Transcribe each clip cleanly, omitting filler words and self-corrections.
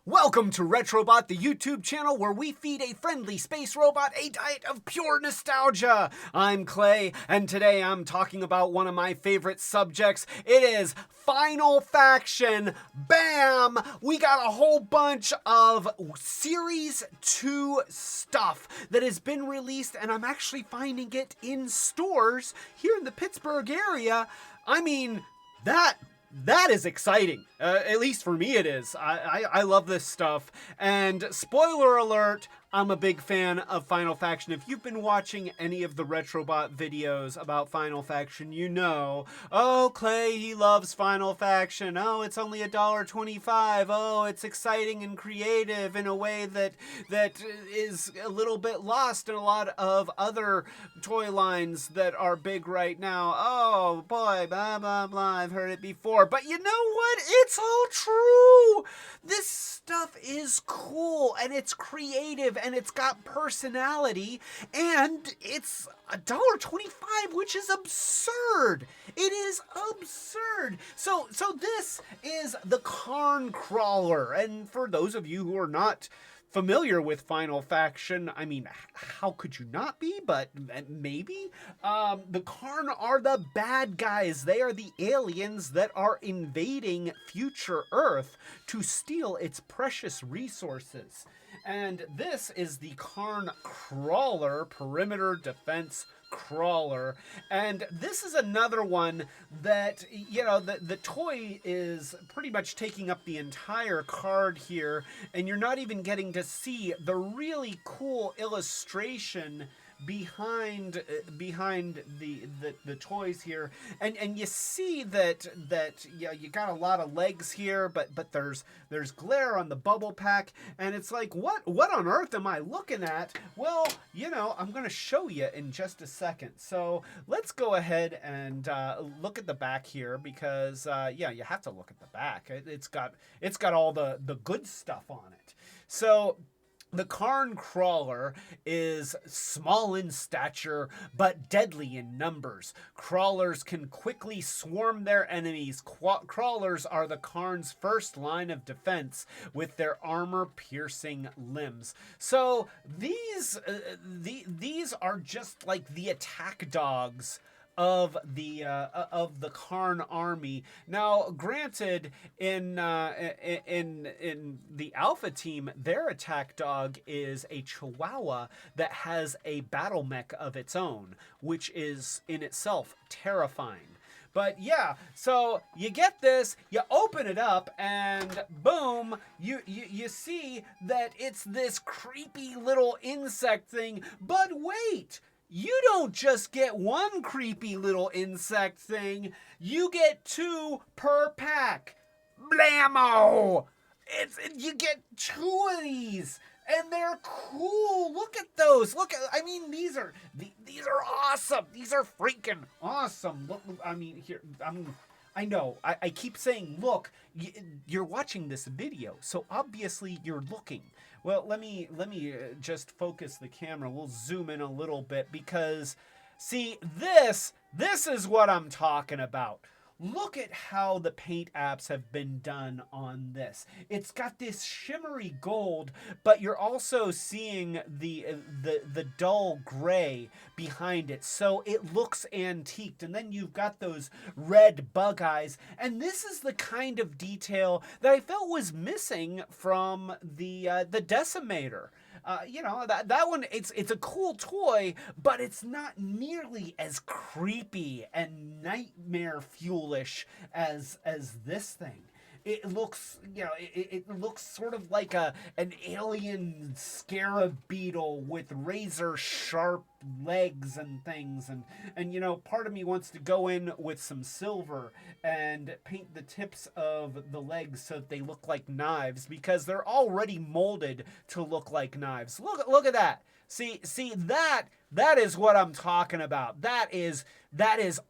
Welcome to Retrobot, the YouTube channel where we feed a friendly space robot a diet of pure nostalgia. I'm Clay, and today I'm talking about one of my favorite subjects. It is Final Faction. Bam! We got a whole bunch of Series 2 stuff that has been released, and I'm actually finding it in stores here in the Pittsburgh area. I mean, that is exciting. At least for me it is. I love this stuff. And spoiler alert, I'm a big fan of Final Faction. If you've been watching any of the Retrobot videos about Final Faction, you know, oh, Clay, he loves Final Faction. Oh, it's only $1.25. Oh, it's exciting and creative in a way that is a little bit lost in a lot of other toy lines that are big right now. Oh, boy, blah, blah, blah, I've heard it before. But you know what? It's all true. This stuff is cool, and it's creative, and it's got personality, and it's $1.25, which is absurd. It is absurd. So this is the Karn crawler, and for those of you who are not familiar with Final Faction, I mean, how could you not be? But maybe. The Karn are the bad guys. They are the aliens that are invading future Earth to steal its precious resources. And this is the Karn Crawler, Perimeter Defense Crawler. And this is another one that, you know, the toy is pretty much taking up the entire card here, and you're not even getting to see the really cool illustration behind the toys here, and you see that yeah, you got a lot of legs here, but there's glare on the bubble pack, and it's like, what on earth am I looking at? Well, you know, I'm gonna show you in just a second. So let's go ahead and look at the back here, because yeah, you have to look at the back. It's got all the good stuff on it. So the Karn Crawler is small in stature, but deadly in numbers. Crawlers can quickly swarm their enemies. Crawlers are the Karn's first line of defense with their armor-piercing limbs. So these are just like the attack dogs of the Karn army. Now, granted, in the Alpha team, their attack dog is a Chihuahua that has a battle mech of its own, which is in itself terrifying. But yeah, so you get this, you open it up, and boom, you see that it's this creepy little insect thing. But wait! You don't just get one creepy little insect thing, you get two per pack. Blammo! You get two of these, and they're cool. Look at those. I mean, these are awesome. These are freaking awesome. Look, I mean, here, I know, I keep saying, look, you're watching this video, so obviously you're looking. Well, let me just focus the camera. We'll zoom in a little bit, because, see, this is what I'm talking about. Look at how the paint apps have been done on this. It's got this shimmery gold, but you're also seeing the dull gray behind it, so it looks antiqued. And then you've got those red bug eyes, and this is the kind of detail that I felt was missing from the Decimator. You know, that one, it's a cool toy, but it's not nearly as creepy and nightmare fuelish as this thing. It looks, you know, it looks sort of like an alien scarab beetle with razor sharp legs and things, and you know, part of me wants to go in with some silver and paint the tips of the legs so that they look like knives, because they're already molded to look like knives. Look at that. See that is what I'm talking about. That is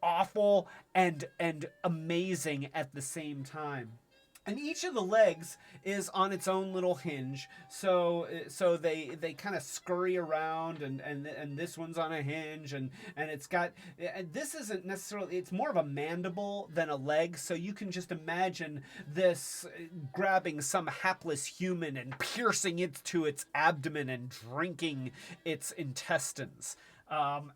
awful and amazing at the same time. And each of the legs is on its own little hinge, so they kind of scurry around, and this one's on a hinge, and it's got, and this isn't necessarily, it's more of a mandible than a leg, so you can just imagine this grabbing some hapless human and piercing it to its abdomen and drinking its intestines.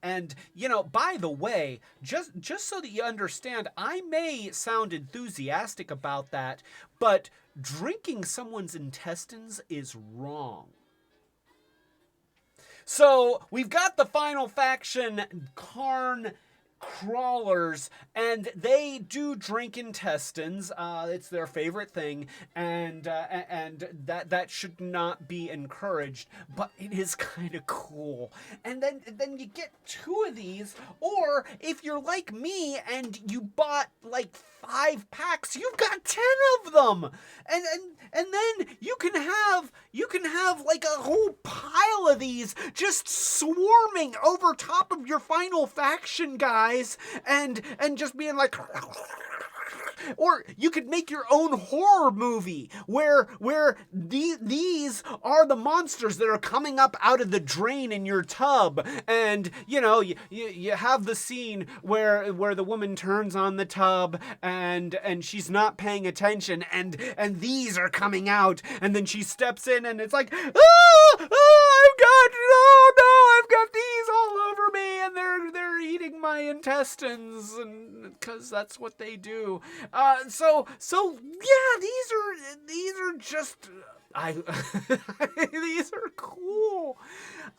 And, you know, by the way, just so that you understand, I may sound enthusiastic about that, but drinking someone's intestines is wrong. So we've got the final faction, Karn crawlers, and they do drink intestines. It's their favorite thing, and that should not be encouraged, but it is kind of cool. And then you get 2 of these, or if you're like me and you bought like 5 packs, you've got 10 of them, and then you can have like a whole pile of these just swarming over top of your final faction, guys, and just being like. Or you could make your own horror movie where these are the monsters that are coming up out of the drain in your tub, and you know you have the scene where the woman turns on the tub and she's not paying attention, and these are coming out, and then she steps in and it's like, I've got these all over me, and they're eating my intestines, and because that's what they do. So yeah, these are just these are cool.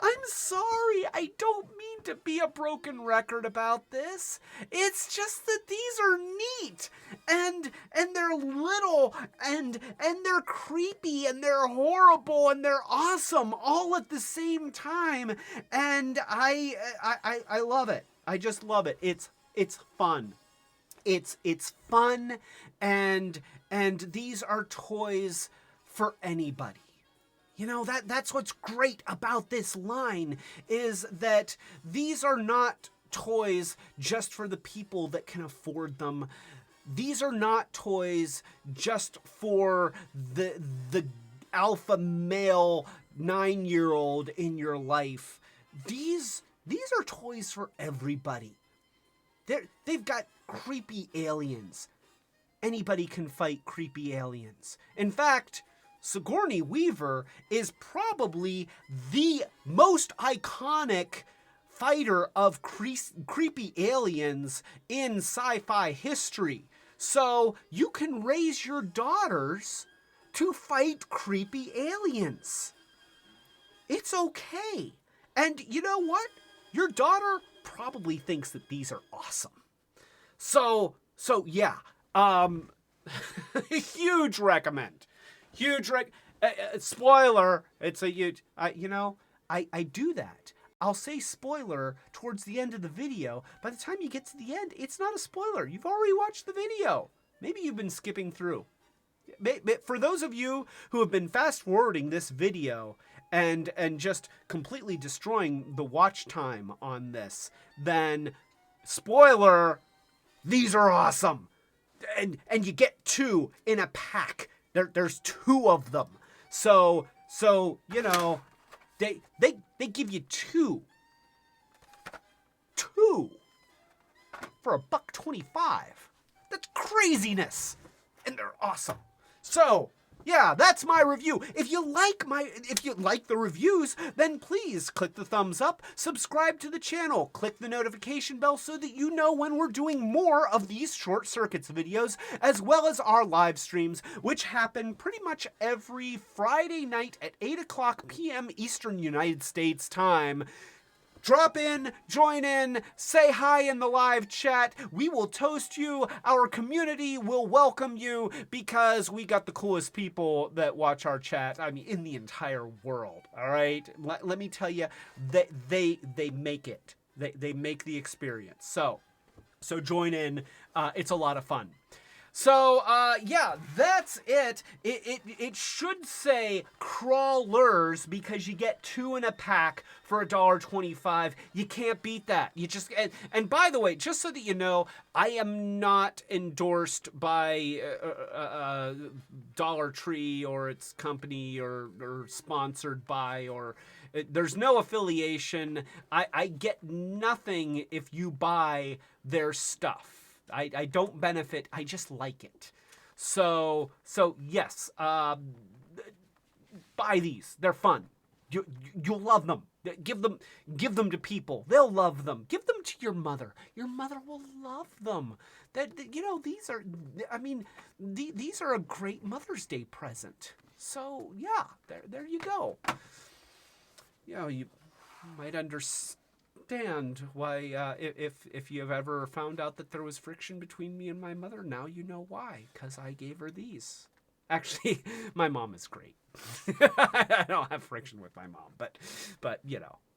I'm sorry, I don't mean to be a broken record about this. It's just that these are neat, and they're little, and they're creepy, and they're horrible, and they're awesome all at the same time. And I love it. I just love it. It's fun. It's fun, and these are toys for anybody. You know, that's what's great about this line, is that these are not toys just for the people that can afford them. These are not toys just for the alpha male 9-year-old in your life. These are toys for everybody. They've got creepy aliens. Anybody can fight creepy aliens. In fact, Sigourney Weaver is probably the most iconic fighter of creepy aliens in sci-fi history. So you can raise your daughters to fight creepy aliens. It's okay. And you know what? Your daughter probably thinks that these are awesome. So yeah, huge recommend. Spoiler, it's a huge, I do that. I'll say spoiler towards the end of the video. By the time you get to the end, it's not a spoiler. You've already watched the video. Maybe you've been skipping through. For those of you who have been fast forwarding this video and just completely destroying the watch time on this, then spoiler, these are awesome. And you get 2 in a pack. There's 2 of them. So you know, they give you 2 for $1.25. That's craziness, and they're awesome. So yeah, that's my review. If you like the reviews, then please click the thumbs up, subscribe to the channel, click the notification bell so that you know when we're doing more of these Short Circuits videos, as well as our live streams, which happen pretty much every Friday night at 8:00 p.m. Eastern United States time. Drop in, join in, say hi in the live chat. We will toast you. Our community will welcome you, because we got the coolest people that watch our chat, I mean, in the entire world, all right? Let me tell you, they make it. They make the experience. So join in. It's a lot of fun. So, yeah, that's it. It should say crawlers because you get 2 in a pack for $1.25. You can't beat that. You just and by the way, just so that you know, I am not endorsed by Dollar Tree or its company or sponsored by or. There's no affiliation. I get nothing if you buy their stuff. I don't benefit. I just like it. So yes, buy these. They're fun. You'll love them. Give them to people. They'll love them. Give them to your mother. Your mother will love them. These are. I mean, these are a great Mother's Day present. So yeah, there you go. You might understand why if you've ever found out that there was friction between me and my mother, now you know why, because I gave her these. Actually, my mom is great. I don't have friction with my mom, but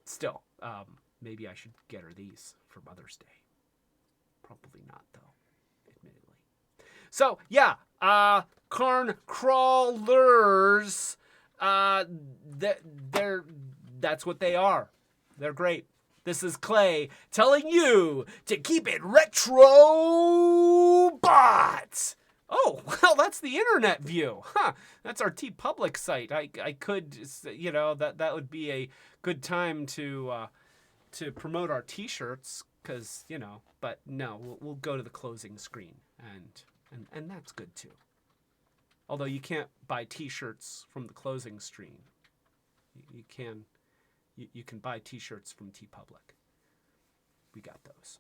still, maybe I should get her these for Mother's Day. Probably not, though, admittedly. So yeah, Karn crawlers, that's what they are. They're great. This is Clay telling you to keep it Retrobot. Oh, well, that's the internet view. Huh. That's our TeePublic site. I could, that would be a good time to promote our t-shirts because, but no, we'll go to the closing screen and that's good too. Although you can't buy t-shirts from the closing screen. You can buy t-shirts from TeePublic. We got those.